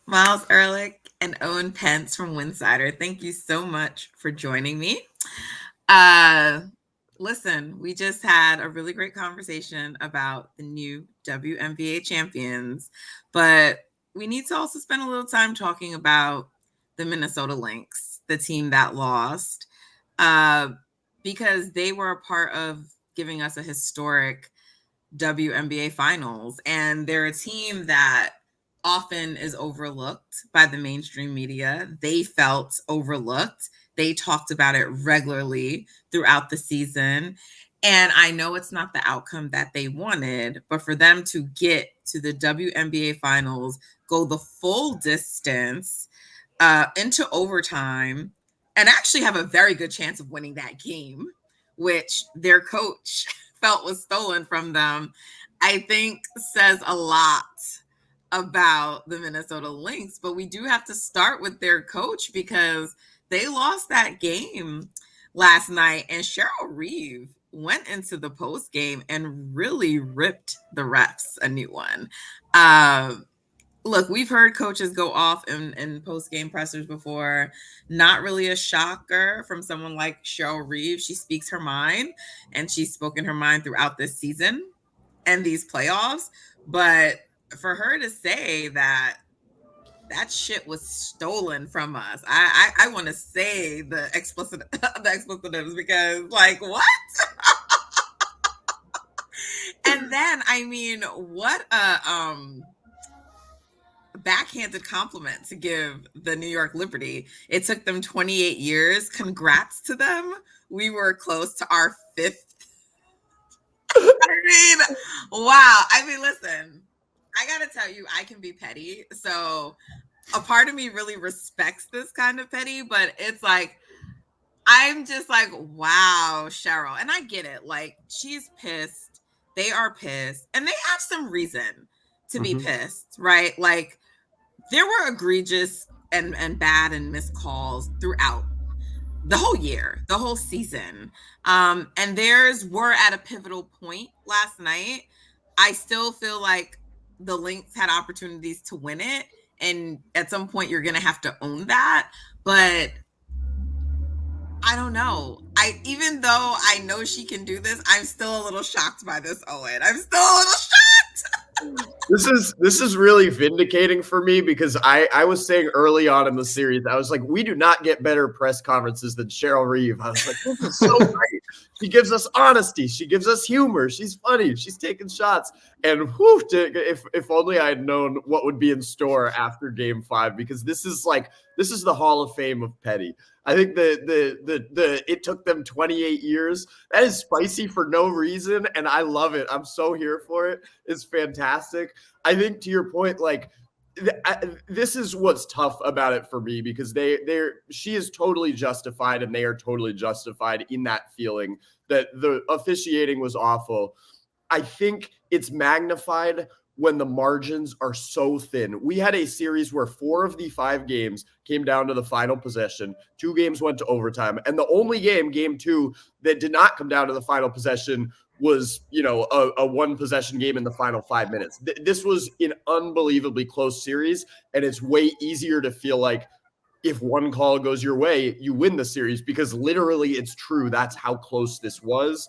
Myles, Ehrlich, and Owen Pence from Winsider. Thank you so much for joining me. Uh, Listen, we just had a really great conversation about the new WNBA champions, but we need to also spend a little time talking about the Minnesota Lynx, the team that lost, uh, because they were a part of giving us a historic WNBA finals. And they're a team that often is overlooked by the mainstream media. They felt overlooked. They talked about it regularly throughout the season. And I know it's not the outcome that they wanted, but for them to get to the WNBA finals, go the full distance into overtime, and actually have a very good chance of winning that game, which their coach felt was stolen from them, I think says a lot about the Minnesota Lynx. But we do have to start with their coach because they lost that game last night, and Cheryl Reeve went into the post game and really ripped the refs a new one. Look, we've heard coaches go off in post game pressers before. Not really a shocker from someone like Cheryl Reeve. She speaks her mind, and she's spoken her mind throughout this season and these playoffs. But for her to say that that shit was stolen from us, I want to say the explicit the explicitives, because like what? And then I mean, what a backhanded compliment to give the New York Liberty. It took them 28 years. Congrats to them. We were close to our fifth. I mean, wow. I mean, listen, I got to tell you, I can be petty. So a part of me really respects this kind of petty, but it's like, I'm just like, wow, Cheryl. And I get it. Like, she's pissed. They are pissed. And they have some reason to be pissed, right? Like, there were egregious and bad and missed calls throughout the whole year, the whole season. And theirs were at a pivotal point last night. I still feel like the Lynx had opportunities to win it. And at some point, you're going to have to own that. But I don't know. Even though I know she can do this, I'm still a little shocked by this, Owen. I'm still a little shocked. This is really vindicating for me because I was saying early on in the series, I was like, we do not get better press conferences than Cheryl Reeve. I was like, this is so great. She gives us honesty. She gives us humor. She's funny. She's taking shots. And whew, if only I had known what would be in store after Game 5, because this is the Hall of Fame of petty. I think the it took them 28 years. That is spicy for no reason, and I love it. I'm so here for it. It's fantastic. I think to your point, like this is what's tough about it for me, because she is totally justified, and they are totally justified in that feeling that the officiating was awful. I think it's magnified when the margins are so thin. We had a series where 4 of the 5 games came down to the final possession. 2 games went to overtime. And the only game 2, that did not come down to the final possession was, a 1 possession game in the final 5 minutes. This was an unbelievably close series, and it's way easier to feel like if one call goes your way, you win the series, because literally it's true. That's how close this was.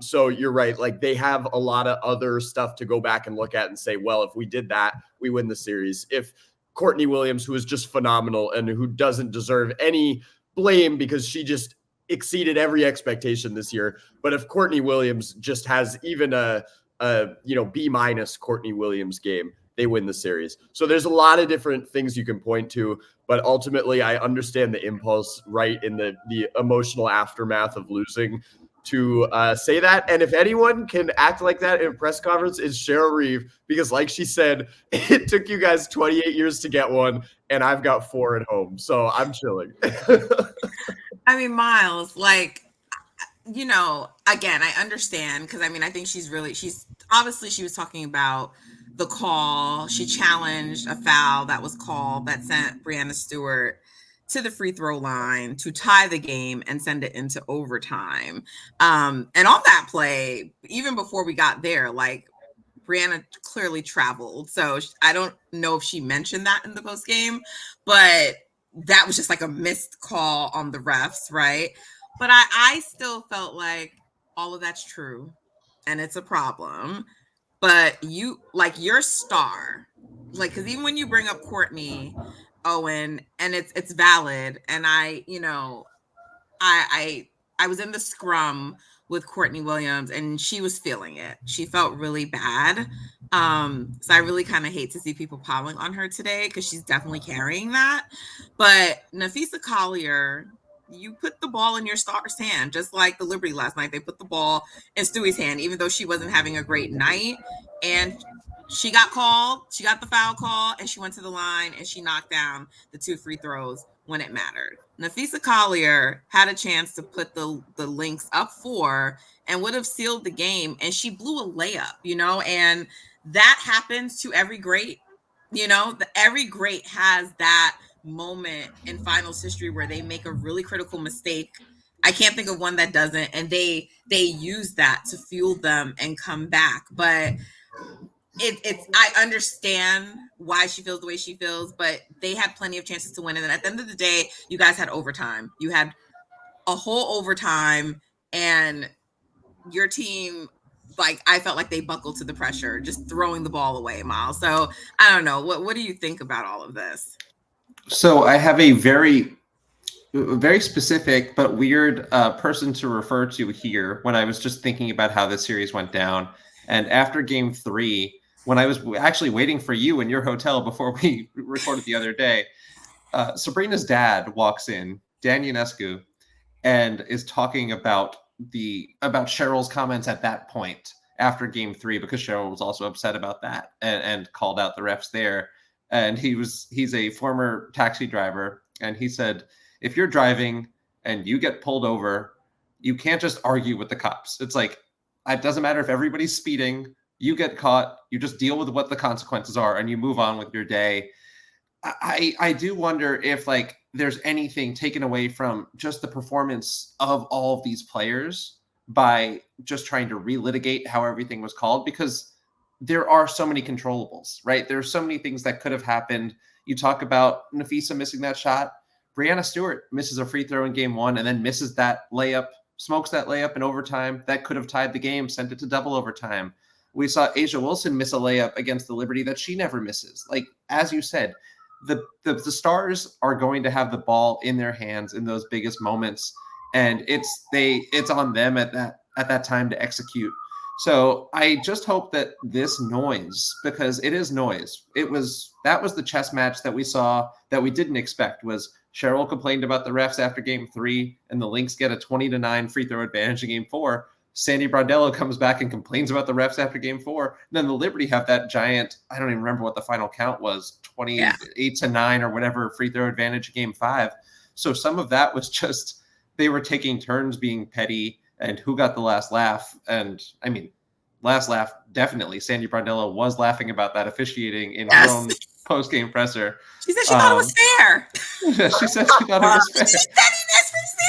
So you're right. Like, they have a lot of other stuff to go back and look at and say, well, if we did that, we win the series. If Courtney Williams, who is just phenomenal and who doesn't deserve any blame because she just exceeded every expectation this year. But if Courtney Williams just has even a B- Courtney Williams game, they win the series. So there's a lot of different things you can point to, but ultimately I understand the impulse right in the emotional aftermath of losing to say that. And if anyone can act like that in a press conference, it's Cheryl Reeve, because like she said, it took you guys 28 years to get one, and I've got 4 at home. So I'm chilling. I mean, Myles, like, again, I understand, because I mean, I think she's obviously, she was talking about the call. She challenged a foul that was called that sent Breanna Stewart to the free throw line to tie the game and send it into overtime. And on that play, even before we got there, like, Brianna clearly traveled. So I don't know if she mentioned that in the post game, but that was just like a missed call on the refs, right? But I still felt like all of that's true and it's a problem. But you, like, your star, like, because even when you bring up Courtney, Owen, and it's valid, and I was in the scrum with Courtney Williams, and she was feeling it. She felt really bad. So I really kind of hate to see people piling on her today because she's definitely carrying that. But Nafisa Collier, you put the ball in your star's hand, just like the Liberty last night. They put the ball in Stewie's hand, even though she wasn't having a great night. And she got called, she got the foul call, and she went to the line and she knocked down the 2 free throws when it mattered. Nafisa Collier had a chance to put the Lynx up 4 and would have sealed the game, and she blew a layup, and that happens to every great. Every great has that moment in finals history where they make a really critical mistake. I can't think of one that doesn't, and they use that to fuel them and come back. But it's I understand why she feels the way she feels, but they had plenty of chances to win. And then at the end of the day, you guys had overtime. You had a whole overtime, and your team, like, I felt like they buckled to the pressure, just throwing the ball away, Myles. So I don't know. What do you think about all of this? So I have a very specific but weird person to refer to here when I was just thinking about how this series went down. And after game 3, when I was actually waiting for you in your hotel before we recorded the other day, Sabrina's dad walks in, Dan Ionescu, and is talking about Cheryl's comments at that point after game 3, because Cheryl was also upset about that and called out the refs there. And he's a former taxi driver, and he said, if you're driving and you get pulled over, you can't just argue with the cops. It's like, it doesn't matter if everybody's speeding, you get caught, you just deal with what the consequences are and you move on with your day. I do wonder if, like, there's anything taken away from just the performance of all of these players by just trying to relitigate how everything was called, because there are so many controllables, right? There are so many things that could have happened. You talk about Nafisa missing that shot. Brianna Stewart misses a free throw in game 1 and then misses that layup, smokes that layup in overtime. That could have tied the game, sent it to double overtime. We saw Asia Wilson miss a layup against the Liberty that she never misses. Like, as you said, the Stars are going to have the ball in their hands in those biggest moments, and it's on them at that time to execute. So I just hope that this noise, because it is noise, that was the chess match that we saw that we didn't expect. Was Cheryl complained about the refs after game 3, and the Lynx get a 20-9 free throw advantage in game 4. Sandy Brondello comes back and complains about the refs after game 4. And then the Liberty have that giant, I don't even remember what the final count was, 28-9 or whatever free throw advantage in game 5. So some of that was just, they were taking turns being petty and who got the last laugh. And I mean, last laugh, definitely. Sandy Brondello was laughing about that officiating in her own post-game presser. She said she thought it was fair. She said she thought it was fair. She said he missed from Sandy.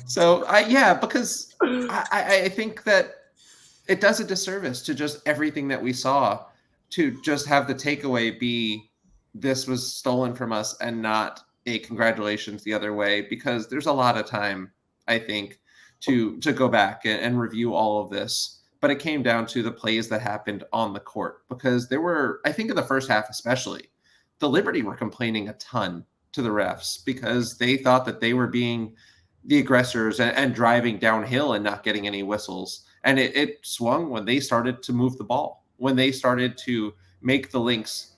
So, because I think that it does a disservice to just everything that we saw, to just have the takeaway be this was stolen from us and not a congratulations the other way, because there's a lot of time, I think, to go back and review all of this. But it came down to the plays that happened on the court, because there were, I think in the first half especially, the Liberty were complaining a ton to the refs because they thought that they were being the aggressors and driving downhill and not getting any whistles. And it swung when they started to move the ball, when they started to make the Lynx,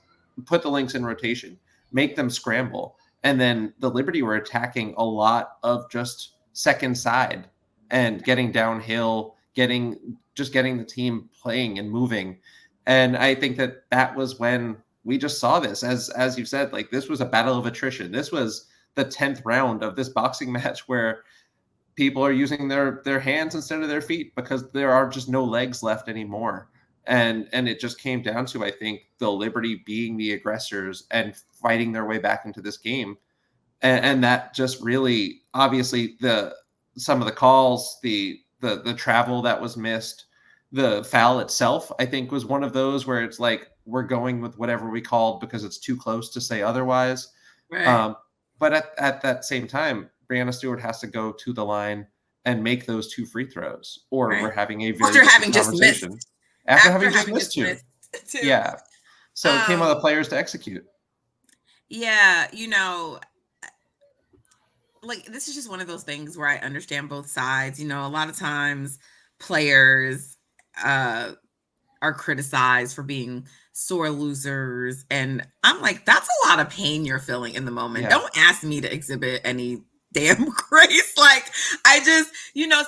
put the Lynx in rotation, make them scramble. And then the Liberty were attacking a lot of just second side and getting downhill, getting the team playing and moving. And I think that was when we just saw this, as you said, like, this was a battle of attrition. This was the 10th round of this boxing match where people are using their hands instead of their feet because there are just no legs left anymore. And it just came down to, I think, the Liberty being the aggressors and fighting their way back into this game. And that just really, obviously, some of the calls, the travel that was missed, The foul itself, I think, was one of those where it's like we're going with whatever we called because it's too close to say otherwise. Right. But at that same time, Brianna Stewart has to go to the line and make those 2 free throws, or we're Right. having a very After different having just missed. conversation. After having just missed 2. Too. Yeah. So it came on the players to execute. Yeah, like this is just one of those things where I understand both sides. A lot of times players are criticized for being sore losers, and I'm like, that's a lot of pain you're feeling in the moment. Yeah. Don't ask me to exhibit any damn grace. Like, I just,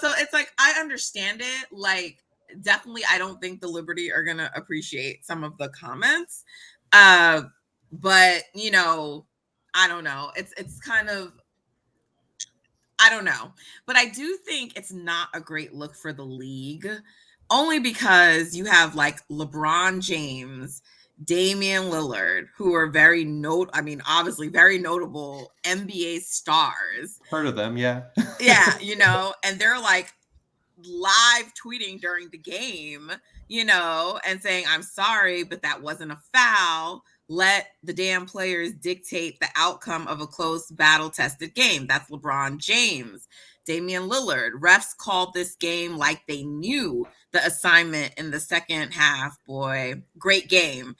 so it's like I understand it. Like, definitely I don't think the Liberty are gonna appreciate some of the comments. But I don't know. It's kind of, I don't know. But I do think it's not a great look for the league, only because you have like LeBron James, Damian Lillard, who are obviously very notable NBA stars. Heard of them, yeah. Yeah, and they're like live tweeting during the game, and saying, I'm sorry, but that wasn't a foul. Let the damn players dictate the outcome of a close, battle-tested game. That's LeBron James. Damian Lillard. Refs called this game like they knew the assignment in the second half. Boy, great game.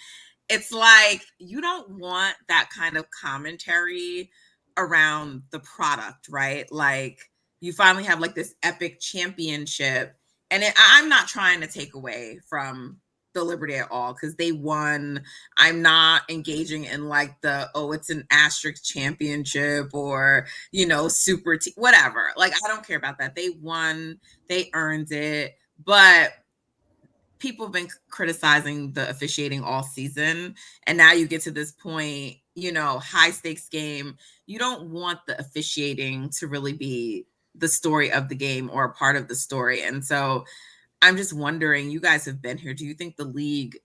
It's like you don't want that kind of commentary around the product, right? Like you finally have like this epic championship. And I'm not trying to take away from the Liberty at all because they won. I'm not engaging in like it's an asterisk championship or, super whatever. Like, I don't care about that. They won, they earned it. But people have been criticizing the officiating all season. And now you get to this point, high stakes game. You don't want the officiating to really be the story of the game or a part of the story. And so I'm just wondering, you guys have been here. Do you think the league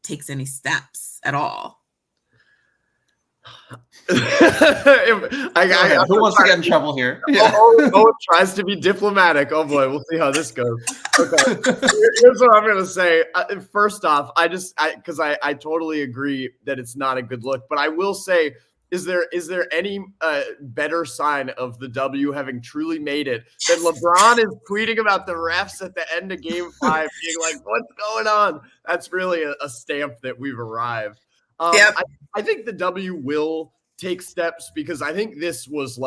takes any steps at all? Who wants to get in trouble here? Yeah. Owen tries to be diplomatic. Oh boy, we'll see how this goes. Okay, here's what I'm gonna say. First off, because I totally agree that it's not a good look, but I will say, is there any better sign of the W having truly made it than LeBron is tweeting about the refs at the end of Game 5, being like, "What's going on?" That's really a stamp that we've arrived. Yep. I think the W will take steps because I think this was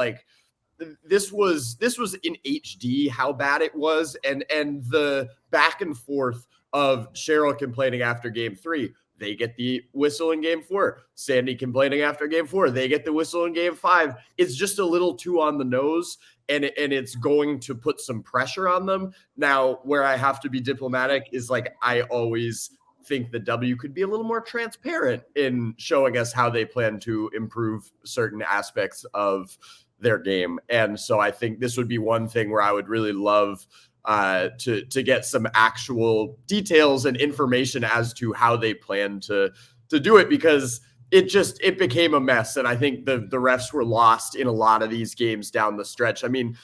in HD how bad it was, and the back and forth of Cheryl complaining after Game 3. They get the whistle in Game 4. Sandy complaining after Game 4. They get the whistle in Game 5. It's just a little too on the nose, and it's going to put some pressure on them. Now, where I have to be diplomatic is like I always think the W could be a little more transparent in showing us how they plan to improve certain aspects of their game. And so I think this would be one thing where I would really love to get some actual details and information as to how they plan to do it, because it became a mess. And I think the refs were lost in a lot of these games down the stretch. I mean,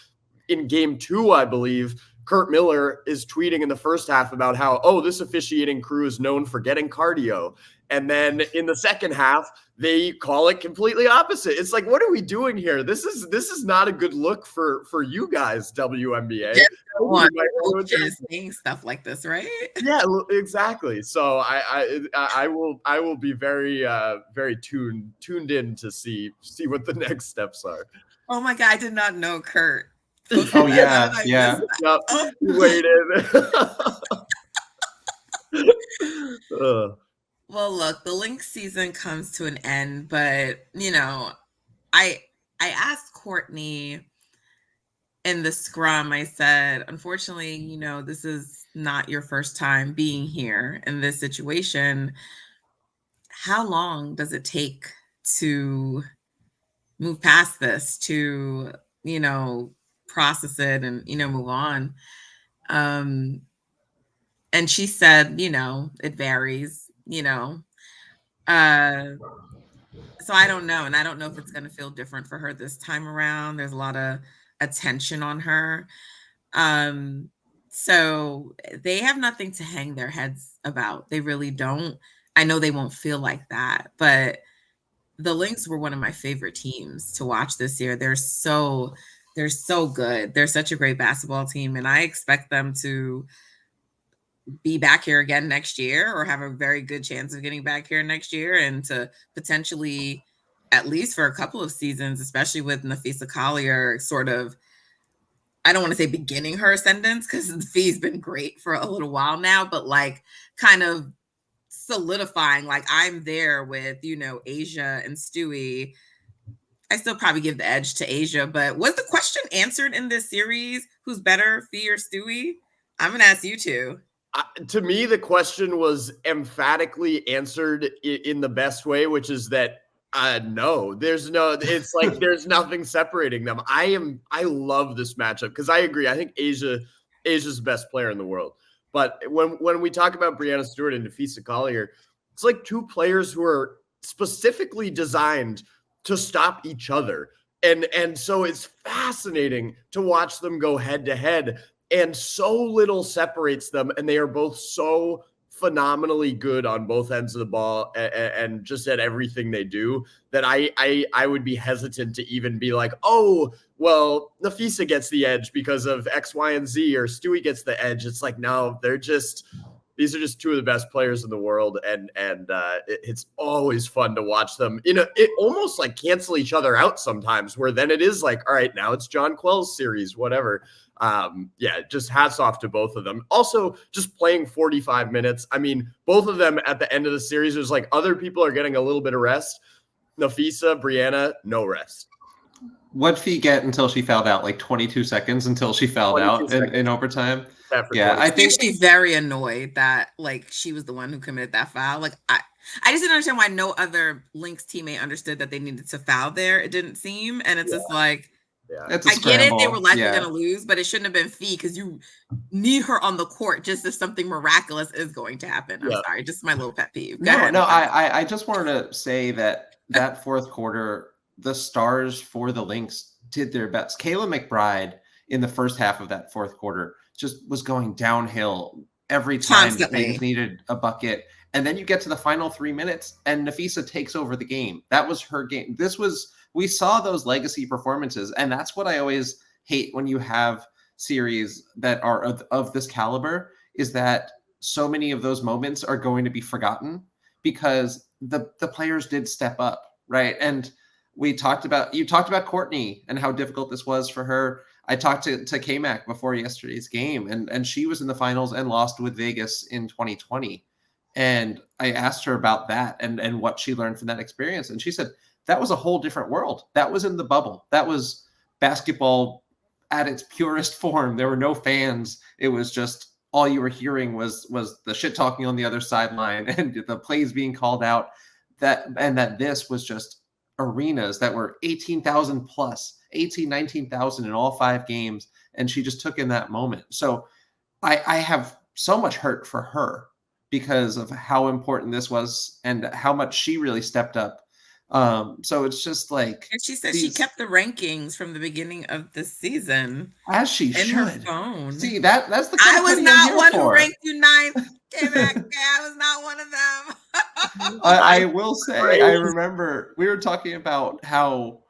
in Game 2, I believe, Kurt Miller is tweeting in the first half about how, this officiating crew is known for getting cardio. And then in the second half, they call it completely opposite. It's like, what are we doing here? This is not a good look for you guys, WNBA. Saying stuff like this, right? Yeah, exactly. So I will be very very tuned in to see what the next steps are. Oh my God, I did not know Kurt. Oh yeah. Yep. Waited. Well, look, the Lynx season comes to an end, but I asked Courtney in the scrum, I said, unfortunately, this is not your first time being here in this situation. How long does it take to move past this, to, process it and, move on? And she said, it varies, so I don't know. And I don't know if it's going to feel different for her this time around. There's a lot of attention on her. So they have nothing to hang their heads about. They really don't. I know they won't feel like that, but the Lynx were one of my favorite teams to watch this year. They're so good. They're such a great basketball team, and I expect them to be back here again next year, or have a very good chance of getting back here next year, and to potentially, at least for a couple of seasons, especially with Nafisa Collier sort of, I don't want to say beginning her ascendance, because Fee's been great for a little while now, but like kind of solidifying, like I'm there with, Asia and Stewie. I still probably give the edge to Asia, but was the question answered in this series? Who's better, Fee or Stewie? I'm going to ask you two. To me, the question was emphatically answered in the best way, which is that no, it's like there's nothing separating them. I love this matchup because I agree. I think Asia's the best player in the world. But when we talk about Breanna Stewart and Nafisa Collier, it's like two players who are specifically designed to stop each other. And so it's fascinating to watch them go head to head, and so little separates them, and they are both so phenomenally good on both ends of the ball and just at everything they do that I would be hesitant to even be like, oh, well, Nafisa gets the edge because of X, Y, and Z, or Stewie gets the edge. It's like, no, these are just two of the best players in the world, and it's always fun to watch them. It almost like cancel each other out sometimes, where then it is like, all right, now it's John Quell's series, whatever. Just hats off to both of them. Also, just playing 45 minutes. I mean, both of them at the end of the series, there's like other people are getting a little bit of rest. Nafisa, Breanna, no rest. What'd Fee get until she fouled out? Like 22 seconons until she fouled out in overtime? Yeah, I think she's very annoyed that like she was the one who committed that foul. Like I just didn't understand why no other Lynx teammate understood that they needed to foul there. It didn't seem, and it's just like, I get it, they were likely going to lose, but it shouldn't have been Fee because you need her on the court just if something miraculous is going to happen. I'm sorry, just my little pet peeve. I just wanted to say that fourth quarter, the stars for the Lynx did their best. Kayla McBride in the first half of that fourth quarter just was going downhill every time the Lynx needed a bucket. And then you get to the final 3 minutes and Nafisa takes over the game. That was her game. We saw those legacy performances. And that's what I always hate when you have series that are of this caliber, is that so many of those moments are going to be forgotten because the players did step up, right? And you talked about Courtney and how difficult this was for her. I talked to K-Mac before yesterday's game, and she was in the finals and lost with Vegas in 2020. And I asked her about that and what she learned from that experience. And she said, that was a whole different world. That was in the bubble. That was basketball at its purest form. There were no fans. It was just all you were hearing was the shit talking on the other sideline and the plays being called out. That this was just arenas that were 18,000 plus, 19,000 in all 5 games. And she just took in that moment. So I have so much hurt for her because of how important this was and how much she really stepped up. So it's just like, and she said she kept the rankings from the beginning of the season, as she in should. Her phone. See, that's the I was not one who ranked you ninth. I was not one of them. I will say, I remember we were talking about how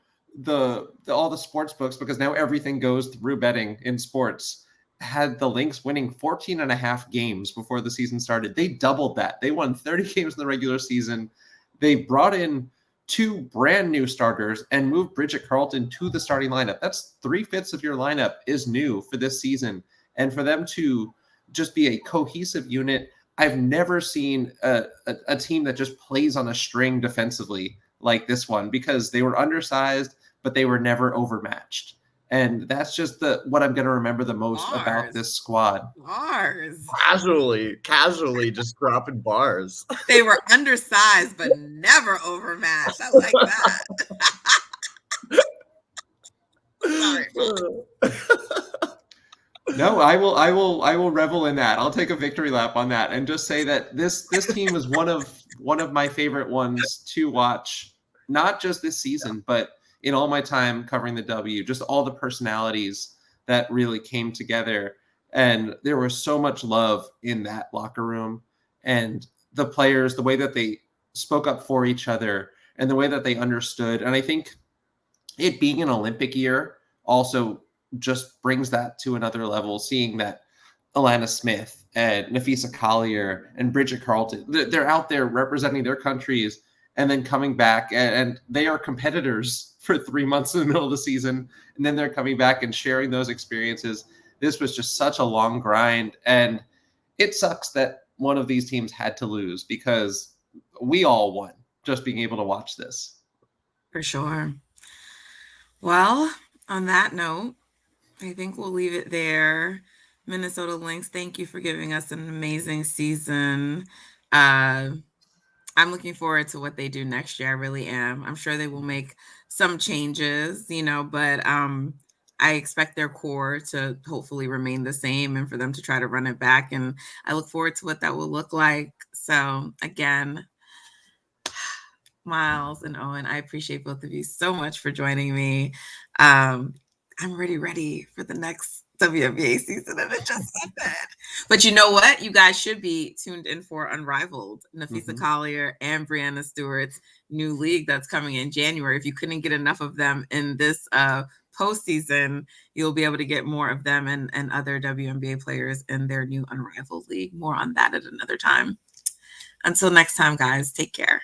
all the sports books, because now everything goes through betting in sports, had the Lynx winning 14 and a half games before the season started. They doubled that. They won 30 games in the regular season. They brought in 2 brand new starters and moved Bridget Carlton to the starting lineup. That's 3/5 of your lineup is new for this season. And for them to just be a cohesive unit, I've never seen a team that just plays on a string defensively like this one, because they were undersized, but they were never overmatched. And that's just what I'm going to remember the most about this squad. Bars. Casually just dropping bars. They were undersized, but never overmatched. I like that. Sorry. No, I will revel in that. I'll take a victory lap on that and just say that this team was one of my favorite ones to watch, not just this season, but in all my time covering the W, just all the personalities that really came together. And there was so much love in that locker room, and the players, the way that they spoke up for each other and the way that they understood. And I think it being an Olympic year also just brings that to another level, seeing that Alana Smith and Nafisa Collier and Bridget Carlton, they're out there representing their countries and then coming back, and they are competitors for 3 months in the middle of the season. And then they're coming back and sharing those experiences. This was just such a long grind. And it sucks that one of these teams had to lose, because we all won just being able to watch this. For sure. Well, on that note, I think we'll leave it there. Minnesota Lynx, thank you for giving us an amazing season. I'm looking forward to what they do next year. I really am. I'm sure they will make some changes, but I expect their core to hopefully remain the same and for them to try to run it back. And I look forward to what that will look like. So again, Myles and Owen, I appreciate both of you so much for joining me. I'm already ready for the next WNBA season, and it just happened. But you know what? You guys should be tuned in for Unrivaled, Nafisa Collier and Brianna Stewart's new league that's coming in January. If you couldn't get enough of them in this postseason, you'll be able to get more of them and other WNBA players in their new Unrivaled league. More on that at another time. Until next time, guys, take care.